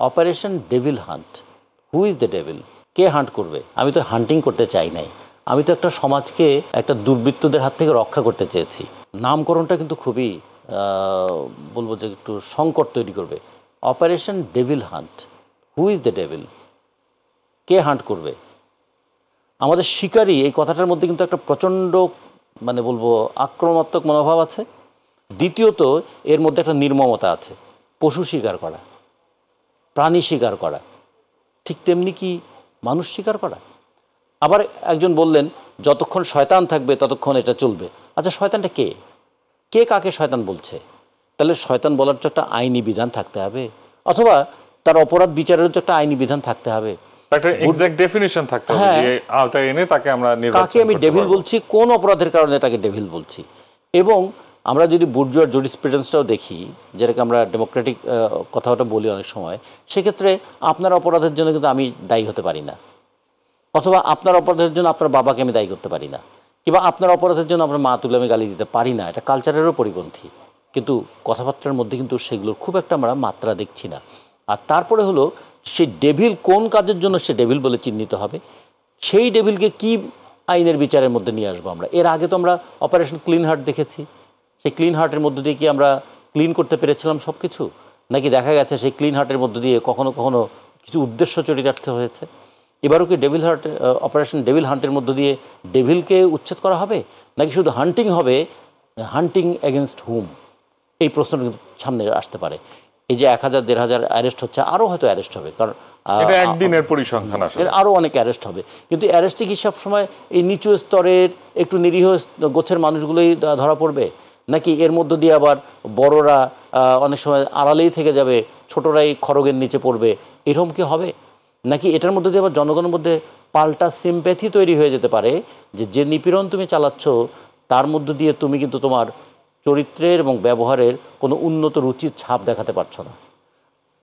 Operation devil hunt. Who is the devil? K hunt করবে? আমি তো হান্টিং করতে চাই নাই, আমি তো একটা সমাজকে একটা দুর্বৃত্তদের হাত থেকে রক্ষা করতে চেয়েছি। নামকরণটা কিন্তু খুবই বলবো যে একটু সংকট তৈরি করবে। Operation devil hunt. Who is the devil? K hunt করবে? আমাদের শিকারী এই কথাটার মধ্যে কিন্তু একটা প্রচণ্ড মানে বলবো আক্রমণাত্মক মনোভাব আছে। দ্বিতীয়ত এর মধ্যে একটা নির্মমতা আছে। পশু শিকার করা, প্রাণী শিকার করা, ঠিক তেমনি কি মানুষ শিকার করা? আবার একজন বললেন যতক্ষণ শয়তান থাকবে ততক্ষণ এটা চলবে। আচ্ছা, শয়তানটা কে? কে কাকে শয়তান বলছে? তাহলে শয়তান বলার তো একটা আইনি বিধান থাকতে হবে, অথবা তার অপরাধ বিচারের তো একটা আইনি বিধান থাকতে হবে, একটা এক্সাক্ট ডেফিনিশন থাকতে হবে যে আওতায় এনে তাকে আমরা নির্বাচন কাকে আমি ডেভিল বলছি, কোন অপরাধের কারণে তাকে ডেভিল বলছি। এবং আমরা যদি বুর্জোয়ার জুরিসপ্রুডেন্সটাও দেখি, যেটাকে আমরা ডেমোক্রেটিক কথাটা বলি অনেক সময়, সেক্ষেত্রে আপনার অপরাধের জন্য কিন্তু আমি দায়ী হতে পারি না, অথবা আপনার অপরাধের জন্য আপনার বাবাকে আমি দায়ী করতে পারি না, কিংবা আপনার অপরাধের জন্য আপনার মা তুলে আমি গালি দিতে পারি না। এটা কালচারেরও পরিপন্থী, কিন্তু কথাবার্তার মধ্যে কিন্তু সেগুলোর খুব একটা আমরা মাত্রা দেখছি না। আর তারপরে হলো সে ডেভিল কোন কাজের জন্য সে ডেভিল বলে চিহ্নিত হবে, সেই ডেভিলকে কি আইনের বিচারের মধ্যে নিয়ে আসবো আমরা। এর আগে তো আমরা অপারেশন ক্লিন হার্ট দেখেছি। সেই ক্লিন হার্টের মধ্যে দিয়ে কি আমরা ক্লিন করতে পেরেছিলাম সব কিছু, নাকি দেখা গেছে সেই ক্লিন হার্টের মধ্যে দিয়ে কখনো কখনো কিছু উদ্দেশ্য চরিতার্থ হয়েছে? এবারও কি ডেভিল হার্ট অপারেশন ডেভিল হান্টের মধ্য দিয়ে ডেভিলকে উচ্ছেদ করা হবে, নাকি শুধু হান্টিং হবে? হান্টিং এগেনস্ট হুম? এই প্রশ্নটা কিন্তু সামনে আসতে পারে। এই যে 1000 1500 অ্যারেস্ট হচ্ছে, আরও হয়তো অ্যারেস্ট হবে, কারণ এটা একদিনের পরিসংখ্যান, আসলে আরও অনেক অ্যারেস্ট হবে। কিন্তু অ্যারেস্টে কি সব সময় এই নিচু স্তরের একটু নিরীহ গোছের মানুষগুলোই ধরা পড়বে, নাকি এর মধ্য দিয়ে আবার বড়রা অনেক সময় আড়ালেই থেকে যাবে, ছোটরাই খড়গের নিচে পড়বে, এরকম কি হবে? নাকি এটার মধ্যে দিয়ে আবার জনগণের মধ্যে পাল্টা সিম্প্যাথি তৈরি হয়ে যেতে পারে, যে যে নিপীড়ন তুমি চালাচ্ছ তার মধ্য দিয়ে তুমি কিন্তু তোমার চরিত্রের এবং ব্যবহারের কোনো উন্নত রুচির ছাপ দেখাতে পারছো না।